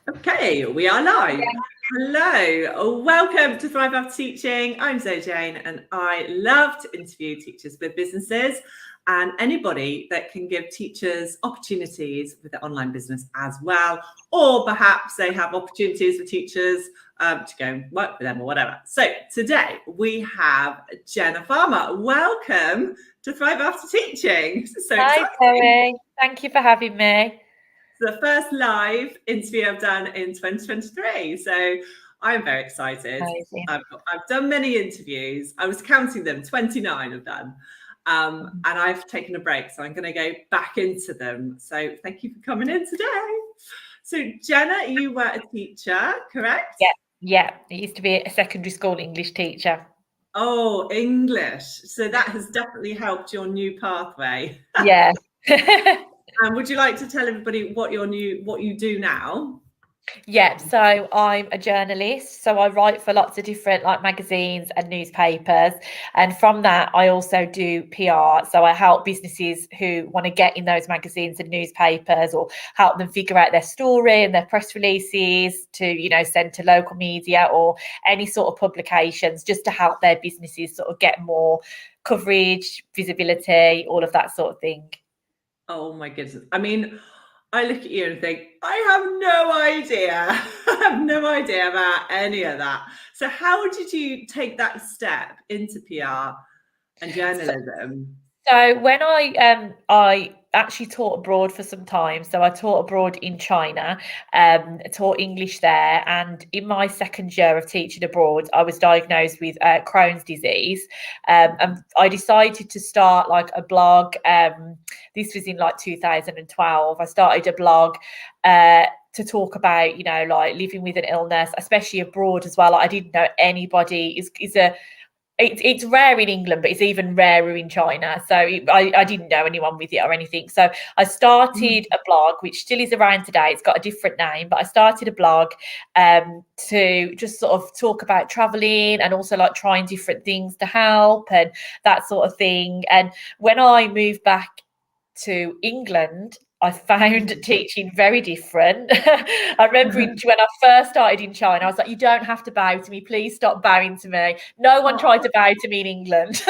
Okay, we are live. Hello, welcome to Thrive After Teaching. I'm Zoe Jane and I love to interview teachers with businesses and anybody that can give teachers opportunities with their online business as well, or perhaps they have opportunities for teachers to go and work with them or whatever. So today we have Jenna Farmer. Welcome to Thrive After Teaching. This is so Hi, exciting. Zoe. Thank you for having me. The first live interview I've done in 2023. So I'm very excited. Amazing. I've done many interviews. I was counting them, 29 I've done. And I've taken a break. So I'm going to go back into them. So thank you for coming in today. So Jenna, you were a teacher, correct? Yeah. I used to be a secondary school English teacher. Oh, English. So that has definitely helped your new pathway. Yeah. And would you like to tell everybody what you do now? Yeah, so I'm a journalist, so I write for lots of different magazines and newspapers, and from that I also do PR. So I help businesses who want to get in those magazines and newspapers, or help them figure out their story and their press releases to send to local media or any sort of publications, just to help their businesses sort of get more coverage, visibility, all of that sort of thing. Oh my goodness. I mean, I look at you and think, I have no idea. I have no idea about any of that. So how did you take that step into PR and journalism? So when I actually taught abroad for some time. So I taught abroad in China, taught English there, and in my second year of teaching abroad, I was diagnosed with Crohn's disease, and I decided to start a blog. This was in 2012. I started a blog. To talk about, living with an illness, especially abroad as well. I didn't know anybody. It's rare in England, but it's even rarer in China. So I didn't know anyone with it or anything. So I started a blog, which still is around today. It's got a different name, but I started a blog to just sort of talk about traveling and also trying different things to help and that sort of thing. And when I moved back to England, I found teaching very different. I remember when I first started in China, I was like, you don't have to bow to me. Please stop bowing to me. No one tried to bow to me in England.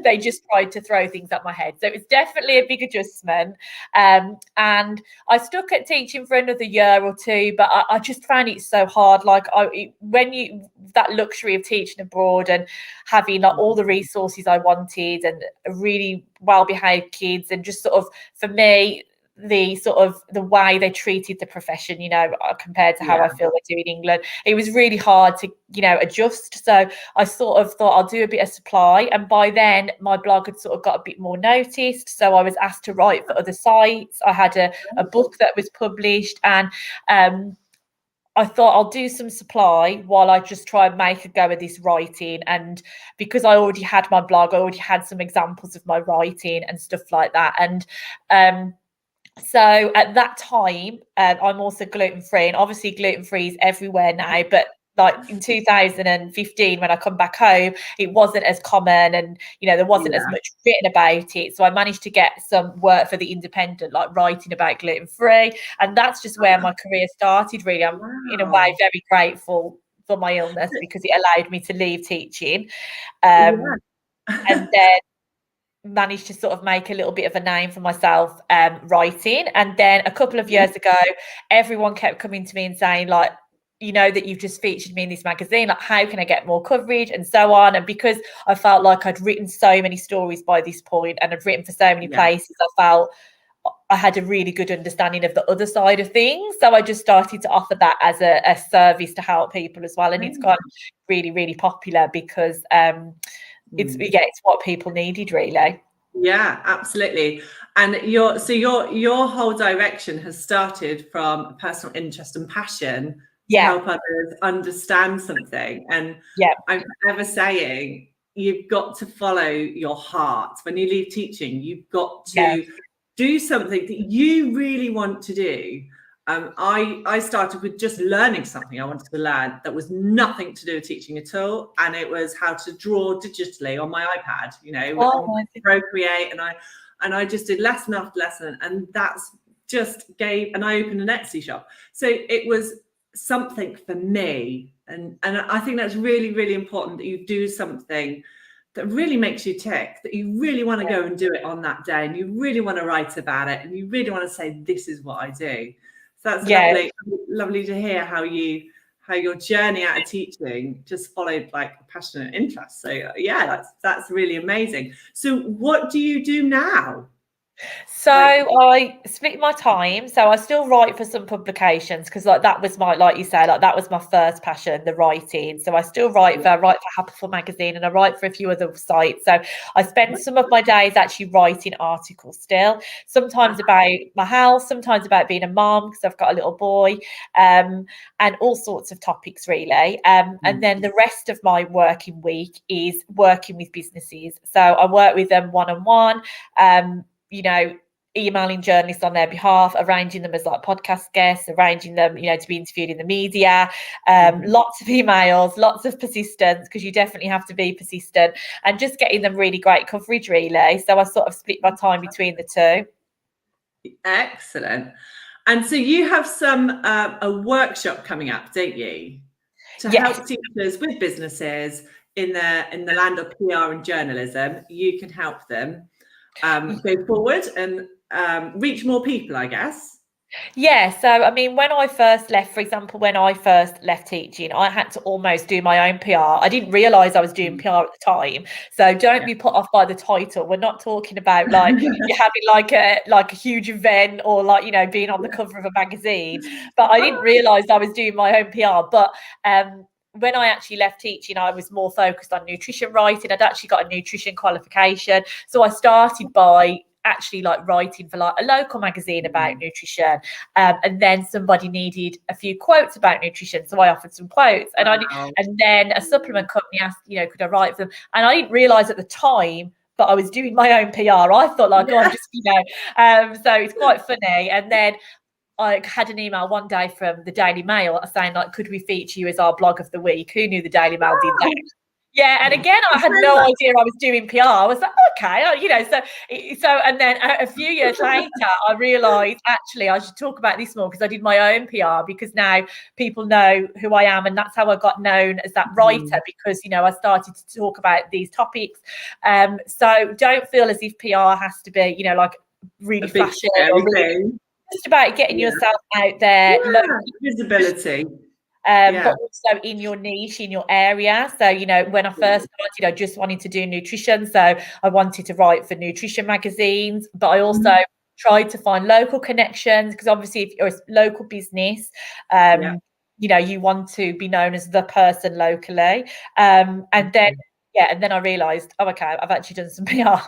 They just tried to throw things at my head. So it was definitely a big adjustment. And I stuck at teaching for another year or two, but I just found it so hard. That luxury of teaching abroad and having all the resources I wanted and really well-behaved kids, and just sort of, for me, the way they treated the profession, compared to how I feel they do in England, it was really hard to adjust. So I sort of thought I'll do a bit of supply, and by then my blog had sort of got a bit more noticed, so I was asked to write for other sites. I had a book that was published, and I thought I'll do some supply while I just try and make a go of this writing. And because I already had my blog, I already had some examples of my writing and stuff like that. And so at that time, I'm also gluten-free, and obviously gluten-free is everywhere now, but in 2015, when I come back home, it wasn't as common, and there wasn't as much written about it. So I managed to get some work for the Independent, writing about gluten-free, and that's just where my career started. Really, I'm in a way very grateful for my illness, because it allowed me to leave teaching, and then managed to sort of make a little bit of a name for myself writing. And then a couple of years ago, everyone kept coming to me and saying, that you've just featured me in this magazine, how can I get more coverage, and so on. And because I felt like I'd written so many stories by this point and I'd written for so many places, I felt I had a really good understanding of the other side of things. So I just started to offer that as a service to help people as well. And it's got really, really popular because it's what people needed, really. Yeah, absolutely. And your whole direction has started from personal interest and passion to help others understand something. And I'm forever saying, you've got to follow your heart. When you leave teaching, you've got to do something that you really want to do. I started with just learning something I wanted to learn that was nothing to do with teaching at all, and it was how to draw digitally on my iPad. Procreate, and I just did lesson after lesson, and that's I opened an Etsy shop. So it was something for me. And I think that's really, really important that you do something that really makes you tick, that you really want to go and do it on that day, and you really want to write about it, and you really want to say, this is what I do. So that's lovely to hear how your journey out of teaching just followed like a passionate interest. So yeah, that's really amazing. So what do you do now? So I split my time. So I still write for some publications because that was like you say, that was my first passion, the writing. So I still write for Happiful magazine, and I write for a few other sites. So I spend some of my days actually writing articles still, sometimes about my health, sometimes about being a mom because I've got a little boy, and all sorts of topics really. And then the rest of my working week is working with businesses. So I work with them one-on-one, emailing journalists on their behalf, arranging them as like podcast guests, arranging them, to be interviewed in the media, lots of emails, lots of persistence, because you definitely have to be persistent, and just getting them really great coverage really. So I sort of split my time between the two. Excellent. And so you have a workshop coming up, don't you? To help teachers with businesses in the land of PR and journalism. You can help them go forward and reach more people, I guess. Yeah, so I mean, when I first left teaching, I had to almost do my own PR. I didn't realise I was doing PR at the time. So don't be put off by the title. We're not talking about like you're having like a huge event or like, being on the cover of a magazine. But I didn't realise I was doing my own PR. But when I actually left teaching, I was more focused on nutrition writing. I'd actually got a nutrition qualification. So I started by actually like writing for like a local magazine about nutrition, and then somebody needed a few quotes about nutrition, so I offered some quotes, and and then a supplement company asked, could I write for them, and I didn't realize at the time but I was doing my own PR. I thought like, I'm just, so it's quite funny. And then I had an email one day from the Daily Mail saying like, could we feature you as our blog of the week? Who knew the Daily Mail did that? Yeah, and again, I had no idea I was doing PR. I was like, okay, so and then a few years later, I realised actually I should talk about this more because I did my own PR, because now people know who I am, and that's how I got known as that writer, because I started to talk about these topics. So don't feel as if PR has to be, like really flashy or really, just about getting yourself out there, visibility. But also in your niche, in your area. So, when I first started, I just wanted to do nutrition. So I wanted to write for nutrition magazines, but I also tried to find local connections, because obviously if you're a local business, you want to be known as the person locally. And then I realised, okay, I've actually done some PR.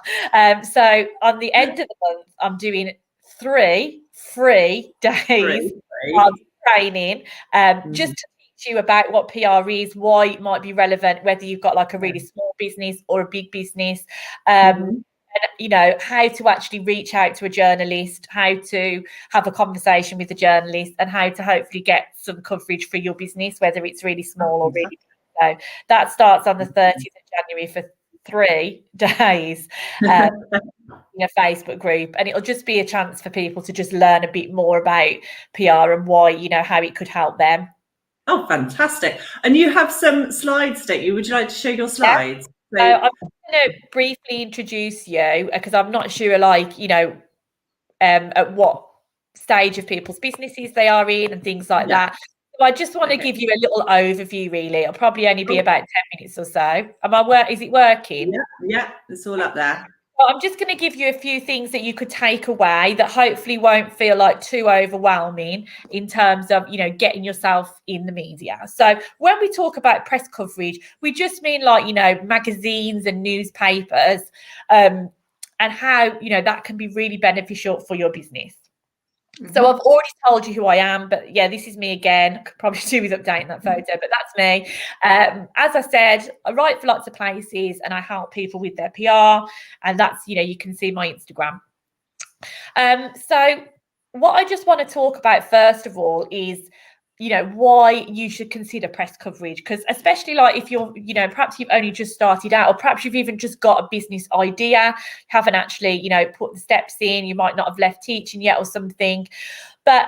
So on the end of the month, I'm doing 3 free days of training, just to teach you about what PR is, why it might be relevant, whether you've got like a really small business or a big business, and how to actually reach out to a journalist, how to have a conversation with a journalist, and how to hopefully get some coverage for your business, whether it's really small or really big. So that starts on the 30th of January for 3 days. In a Facebook group, and it'll just be a chance for people to just learn a bit more about PR and why, how it could help them. Oh, fantastic. And you have some slides, don't you? Would you like to show your slides? So I'm going to briefly introduce you, because I'm not sure at what stage of people's businesses they are in and things like that. So I just want to give you a little overview, really. It'll probably only be about 10 minutes or so. Is it working? Yeah, it's all up there. Well, I'm just going to give you a few things that you could take away that hopefully won't feel like too overwhelming in terms of, getting yourself in the media. So when we talk about press coverage, we just mean like, magazines and newspapers, and how, that can be really beneficial for your business. So I've already told you who I am, but this is me again. I could probably do with updating that photo, but that's me. As I said, I write for lots of places and I help people with their PR, and that's, you can see my Instagram. So what I just want to talk about first of all is why you should consider press coverage, because especially like if you're, perhaps you've only just started out, or perhaps you've even just got a business idea, haven't actually, put the steps in, you might not have left teaching yet or something, but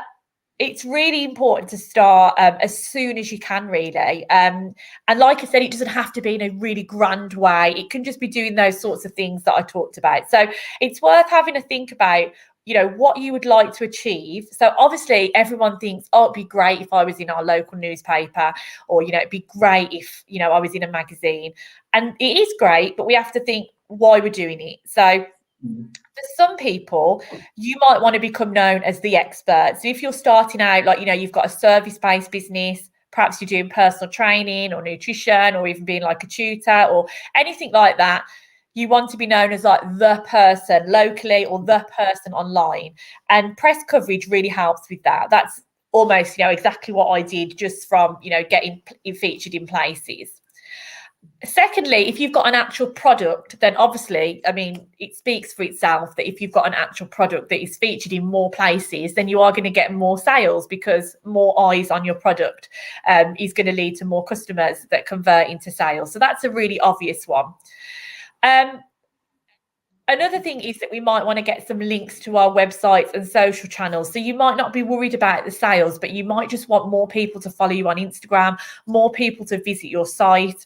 it's really important to start as soon as you can, really. And like I said, it doesn't have to be in a really grand way. It can just be doing those sorts of things that I talked about. So it's worth having a think about, what you would like to achieve. So obviously everyone thinks, oh, it'd be great if I was in our local newspaper, or, it'd be great if, I was in a magazine. And it is great, but we have to think why we're doing it. So for some people, you might want to become known as the expert. So if you're starting out, like, you've got a service-based business, perhaps you're doing personal training or nutrition, or even being like a tutor or anything like that, you want to be known as like the person locally or the person online. And press coverage really helps with that. That's almost, exactly what I did, just from, getting featured in places. Secondly, if you've got an actual product, then obviously, it speaks for itself that if you've got an actual product that is featured in more places, then you are going to get more sales, because more eyes on your product is going to lead to more customers that convert into sales. So that's a really obvious one. Another thing is that we might want to get some links to our websites and social channels. So you might not be worried about the sales, but you might just want more people to follow you on Instagram, more people to visit your site.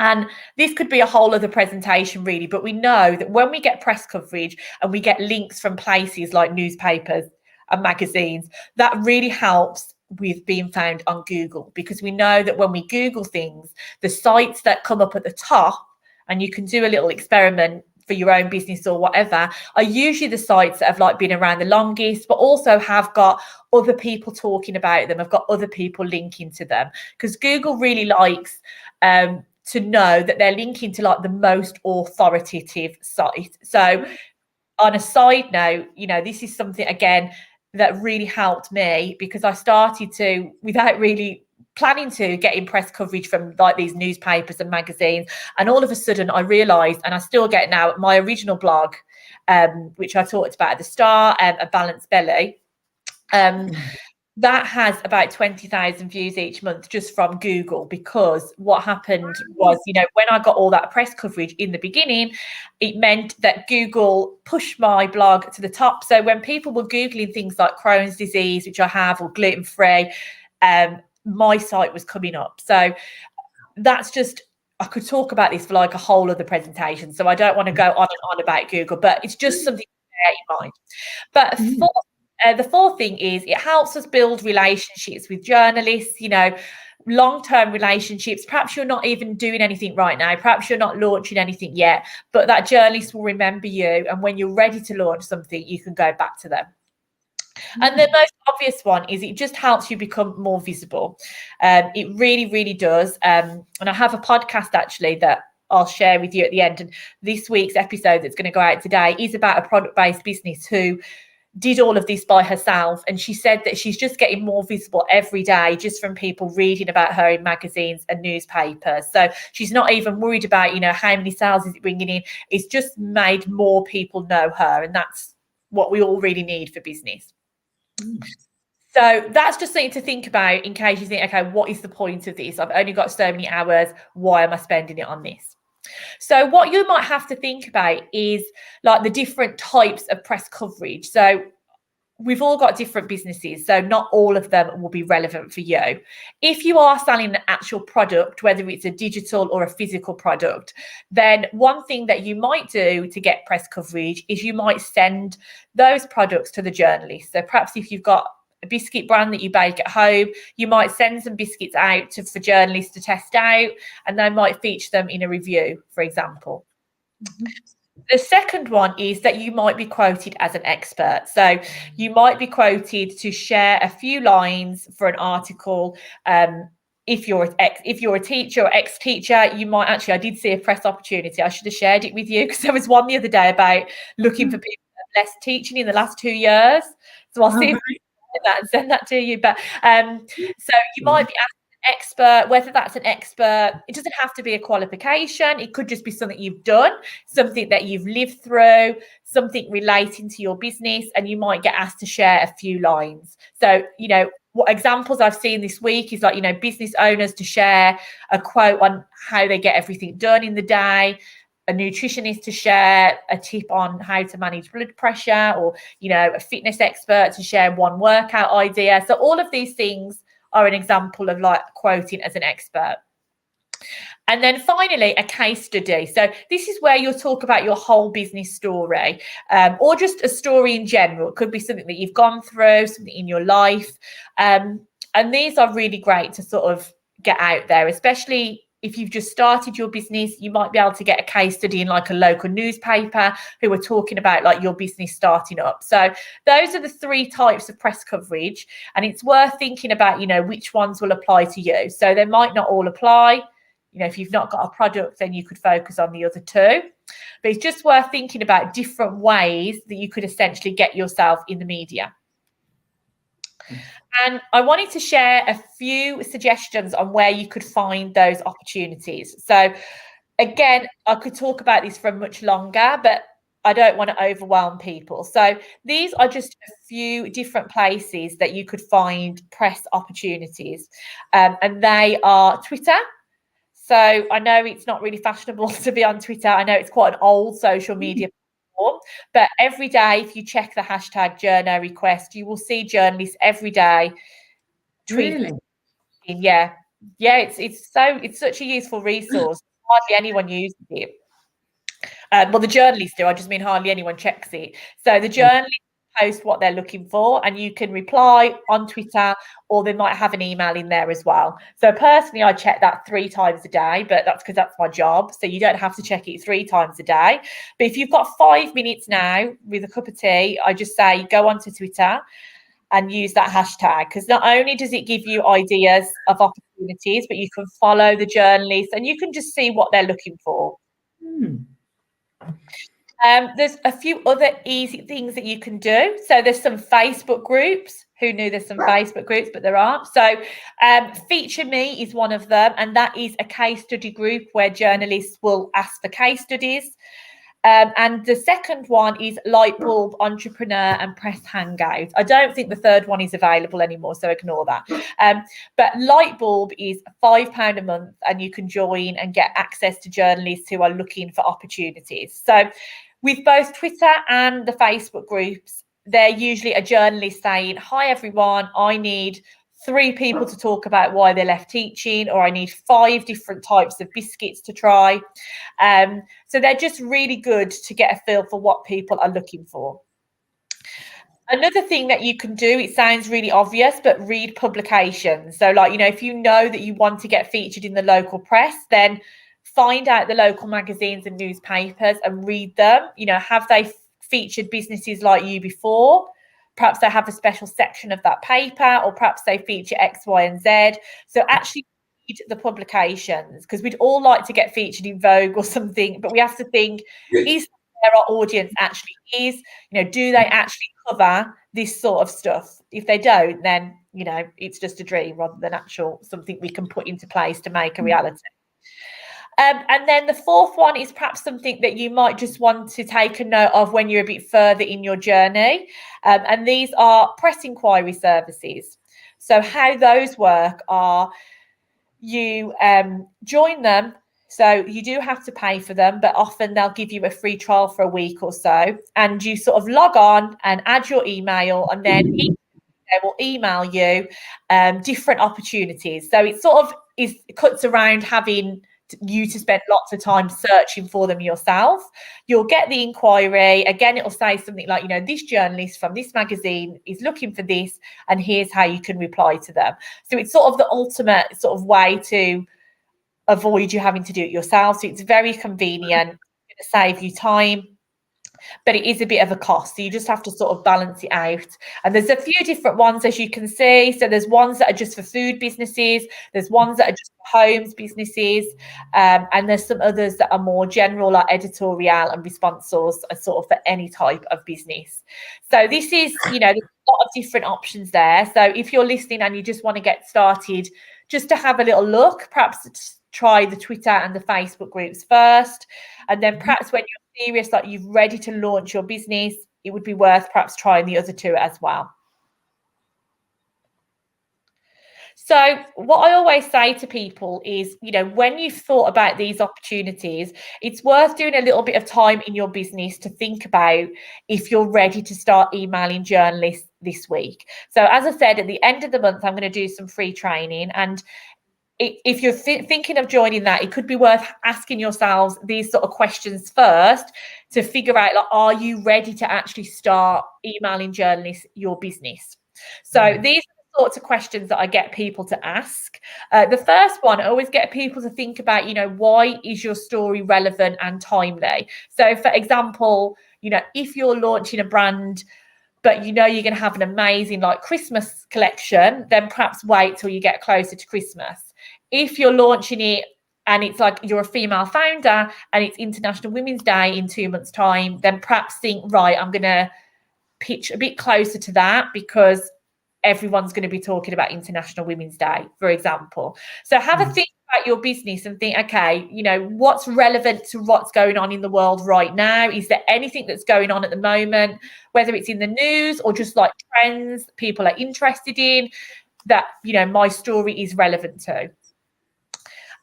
And this could be a whole other presentation, really, but we know that when we get press coverage and we get links from places like newspapers and magazines, that really helps with being found on Google, because we know that when we Google things, the sites that come up at the top, and you can do a little experiment for your own business or whatever, are usually the sites that have like been around the longest, but also have got other people talking about them, have got other people linking to them, because Google really likes to know that they're linking to like the most authoritative site. So on a side note, this is something, again, that really helped me, because I started to, without really planning to, get in press coverage from like these newspapers and magazines. And all of a sudden I realized, and I still get now, my original blog, which I talked about at the start, A Balanced Belly, that has about 20,000 views each month just from Google, because what happened was, when I got all that press coverage in the beginning, it meant that Google pushed my blog to the top. So when people were Googling things like Crohn's disease, which I have, or gluten-free, my site was coming up. So that's just, I could talk about this for like a whole other presentation, so I don't want to go on and on about Google, but it's just something to bear in mind. But the fourth thing is, it helps us build relationships with journalists, long-term relationships. Perhaps you're not even doing anything right now. Perhaps you're not launching anything yet, but that journalist will remember you. And when you're ready to launch something, you can go back to them. And the most obvious one is it just helps you become more visible. It really, really does. And I have a podcast actually that I'll share with you at the end. And this week's episode that's going to go out today is about a product-based business who did all of this by herself, and she said that she's just getting more visible every day just from people reading about her in magazines and newspapers. So she's not even worried about how many sales is it bringing in. It's just made more people know her, and that's what we all really need for business. So that's just something to think about in case you think, okay, what is the point of this? I've only got so many hours, why am I spending it on this? So what you might have to think about is like the different types of press coverage. So we've all got different businesses, so not all of them will be relevant for you. If you are selling an actual product, whether it's a digital or a physical product, then one thing that you might do to get press coverage is you might send those products to the journalist. So perhaps if you've got a biscuit brand that you bake at home, you might send some biscuits out for journalists to test out, and they might feature them in a review, for example. The second one is that you might be quoted as an expert. So you might be quoted to share a few lines for an article. If you're a teacher or ex-teacher, you might actually, I did see a press opportunity. I should have shared it with you, because there was one the other day about looking for people that have less teaching in the last 2 years. So I'll see if that and send that to you. But so you might be asked an expert, whether that's an expert, it doesn't have to be a qualification. It could just be something you've done, something that you've lived through, something relating to your business, and you might get asked to share a few lines. So, what examples I've seen this week is like, business owners to share a quote on how they get everything done in the day, a nutritionist to share a tip on how to manage blood pressure, or, a fitness expert to share one workout idea. So all of these things are an example of like quoting as an expert. And then finally, a case study. So this is where you'll talk about your whole business story, or just a story in general. It could be something that you've gone through, something in your life. And these are really great to sort of get out there, especially if you've just started your business. You might be able to get a case study in like a local newspaper who are talking about like your business starting up. So those are the 3 types of press coverage, and it's worth thinking about, which ones will apply to you. So they might not all apply. If you've not got a product, then you could focus on the other 2. But it's just worth thinking about different ways that you could essentially get yourself in the media. And I wanted to share a few suggestions on where you could find those opportunities. So again, I could talk about this for much longer, but I don't want to overwhelm people. So these are just a few different places that you could find press opportunities. And they are Twitter. So I know it's not really fashionable to be on Twitter. I know it's quite an old social media platform, but every day, if you check the hashtag journo request, you will see journalists every day tweeting. Really? Yeah. It's such a useful resource. Hardly anyone uses it. Well, the journalists do. I just mean hardly anyone checks it. So the journalists post what they're looking for, and you can reply on Twitter, or they might have an email in there as well. So personally, I check that 3 times a day, but that's because that's my job. So you don't have to check it 3 times a day. But if you've got 5 minutes now with a cup of tea, I just say go onto Twitter and use that hashtag, because not only does it give you ideas of opportunities, but you can follow the journalists and you can just see what they're looking for. There's a few other easy things that you can do. So there's some Facebook groups. Who knew there's some Facebook groups, but there aren't. So Feature Me is one of them, and that is a case study group where journalists will ask for case studies. And the second one is Lightbulb Entrepreneur and Press Hangout. I don't think the third one is available anymore, so ignore that. But Lightbulb is £5 a month, and you can join and get access to journalists who are looking for opportunities. So with both Twitter and the Facebook groups, they're usually a journalist saying, hi, everyone, I need 3 people to talk about why they left teaching, or I need 5 different types of biscuits to try. So they're just really good to get a feel for what people are looking for. Another thing that you can do, it sounds really obvious, but read publications. So like, if you know that you want to get featured in the local press, then find out the local magazines and newspapers and read them. Have they featured businesses like you before? Perhaps they have a special section of that paper, or perhaps they feature X, Y, and Z. So actually read the publications, because we'd all like to get featured in Vogue or something, but we have to think, is where our audience actually is? Do they actually cover this sort of stuff? If they don't, then, it's just a dream rather than actual something we can put into place to make a reality. And then the fourth one is perhaps something that you might just want to take a note of when you're a bit further in your journey. And these are press inquiry services. So how those work are you join them. So you do have to pay for them, but often they'll give you a free trial for a week or so. And you sort of log on and add your email, and then they will email you different opportunities. So it sort of cuts around having you to spend lots of time searching for them yourself. You'll get the inquiry. Again, it'll say something like, this journalist from this magazine is looking for this, and here's how you can reply to them. So it's sort of the ultimate sort of way to avoid you having to do it yourself. So it's very convenient. It's going to save you time, but it is a bit of a cost. So you just have to sort of balance it out. And there's a few different ones, as you can see. So there's ones that are just for food businesses. There's ones that are just for homes businesses. And there's some others that are more general, like editorial and response source, are sort of for any type of business. So this is, there's a lot of different options there. So if you're listening and you just want to get started, just to have a little look, perhaps try the Twitter and the Facebook groups first. And then perhaps when you're serious, like you're ready to launch your business, it would be worth perhaps trying the other 2 as well. So what I always say to people is, you know, when you've thought about these opportunities, it's worth doing a little bit of time in your business to think about if you're ready to start emailing journalists this week. So as I said, at the end of the month, I'm going to do some free training. And if you're thinking of joining that, it could be worth asking yourselves these sort of questions first to figure out, like, are you ready to actually start emailing journalists your business? So these sorts of questions that I get people to ask. The first one, I always get people to think about, you know, why is your story relevant and timely? So for example, you know, if you're launching a brand, but you know you're going to have an amazing like Christmas collection, then perhaps wait till you get closer to Christmas. If you're launching it and it's like you're a female founder and it's International Women's Day in 2 months' time, then perhaps think, right, I'm going to pitch a bit closer to that because everyone's going to be talking about International Women's Day, for example. So have a think about your business and think, okay, you know, what's relevant to what's going on in the world right now? Is there anything that's going on at the moment, whether it's in the news or just like trends people are interested in, that, you know, my story is relevant to?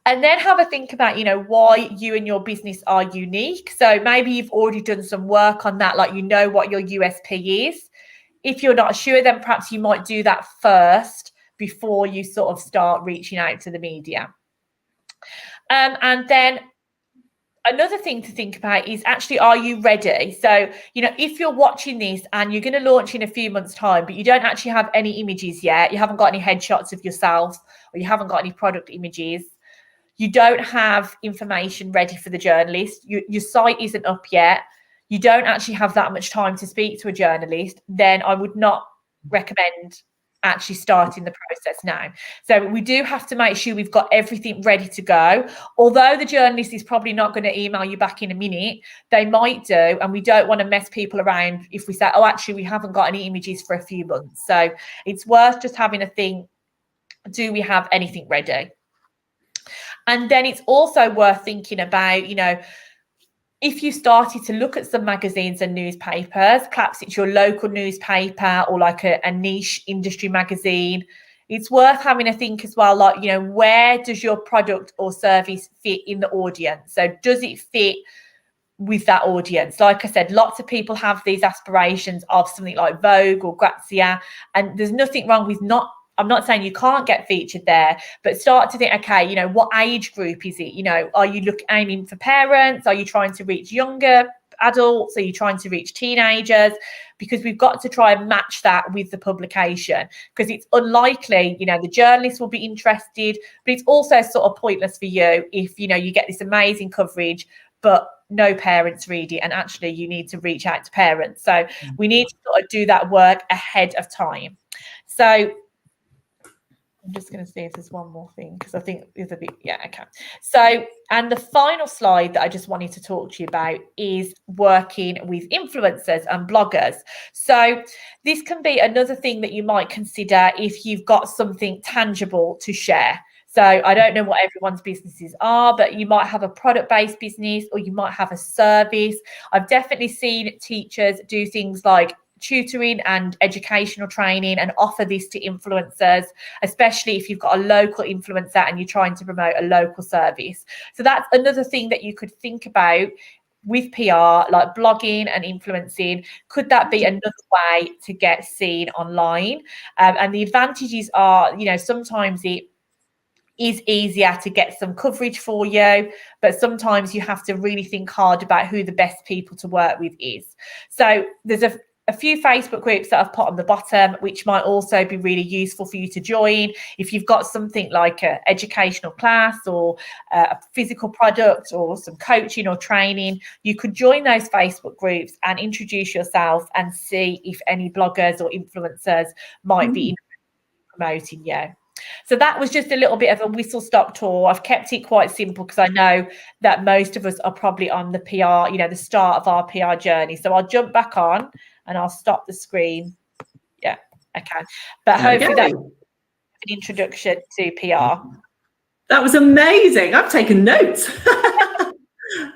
And then have a think about, you know, why you and your business are unique. So maybe you've already done some work on that, like you know what your USP is. If you're not sure, then perhaps you might do that first before you sort of start reaching out to the media. And then another thing to think about is actually, are you ready? So, you know, if you're watching this and you're going to launch in a few months' time, but you don't actually have any images yet, you haven't got any headshots of yourself, or you haven't got any product images, you don't have information ready for the journalist, your site isn't up yet, you don't actually have that much time to speak to a journalist, then I would not recommend actually starting the process now. So we do have to make sure we've got everything ready to go. Although the journalist is probably not going to email you back in a minute, they might do. And we don't want to mess people around if we say, oh, actually, we haven't got any images for a few months. So it's worth just having a think, do we have anything ready? And then it's also worth thinking about, you know, if you started to look at some magazines and newspapers, perhaps it's your local newspaper or like a niche industry magazine, it's worth having a think as well, like, you know, where does your product or service fit in the audience? So does it fit with that audience? Like I said, lots of people have these aspirations of something like Vogue or Grazia, and there's nothing wrong with I'm not saying you can't get featured there, but start to think, okay, you know, what age group is it? You know, are you aiming for parents? Are you trying to reach younger adults? Are you trying to reach teenagers? Because we've got to try and match that with the publication, because it's unlikely, you know, the journalists will be interested, but it's also sort of pointless for you if, you know, you get this amazing coverage, but no parents read it, and actually you need to reach out to parents. So we need to sort of do that work ahead of time. So I'm just going to see if there's one more thing, because I think there's a bit, yeah, okay. So, and the final slide that I just wanted to talk to you about is working with influencers and bloggers. So this can be another thing that you might consider if you've got something tangible to share. So I don't know what everyone's businesses are, but you might have a product-based business or you might have a service. I've definitely seen teachers do things like tutoring and educational training and offer this to influencers, especially if you've got a local influencer and you're trying to promote a local service. So that's another thing that you could think about with PR, like blogging and influencing. Could that be another way to get seen online? And the advantages are, you know, sometimes it is easier to get some coverage for you, but sometimes you have to really think hard about who the best people to work with is. So there's a few Facebook groups that I've put on the bottom, which might also be really useful for you to join. If you've got something like an educational class or a physical product or some coaching or training, you could join those Facebook groups and introduce yourself and see if any bloggers or influencers might be promoting you. So that was just a little bit of a whistle-stop tour. I've kept it quite simple because I know that most of us are probably on the PR, you know, the start of our PR journey. So I'll jump back on and I'll stop the screen. Yeah, okay. But hopefully that's an introduction to PR. That was amazing. I've taken notes.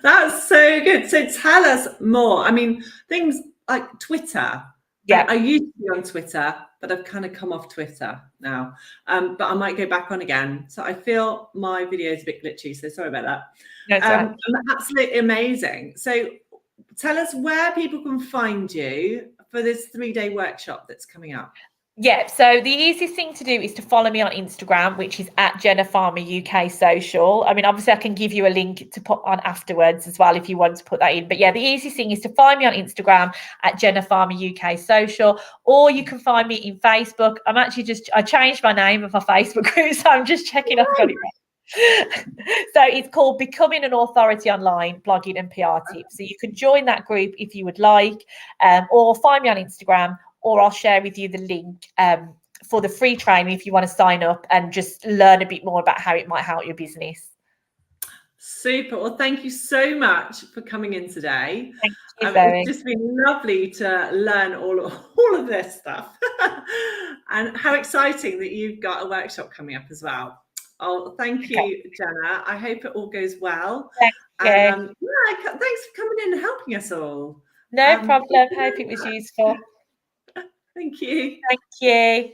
That's so good. So tell us more. I mean, things like Twitter. Yeah. I used to be on Twitter, but I've kind of come off Twitter now. But I might go back on again. So I feel my video is a bit glitchy, so sorry about that. No, absolutely amazing. So tell us where people can find you for this 3-day workshop that's coming up. Yeah, so the easiest thing to do is to follow me on Instagram, which is at Jenna Farmer UK Social. I mean, obviously, I can give you a link to put on afterwards as well if you want to put that in. But yeah, the easiest thing is to find me on Instagram at Jenna Farmer UK Social, or you can find me in Facebook. I changed my name of my Facebook group, so I'm just checking I've got it right. So it's called Becoming an Authority Online Blogging and PR Tips. So you can join that group if you would like, or find me on Instagram, or I'll share with you the link for the free training if you want to sign up and just learn a bit more about how it might help your business. Super. Well, thank you so much for coming in today. Thank you, Zoe. It's just been lovely to learn all of this stuff. And how exciting that you've got a workshop coming up as well. Oh, thank you, Jenna. I hope it all goes well. Thank you. And thanks for coming in and helping us all. No problem. Hope it was useful. Thank you. Thank you.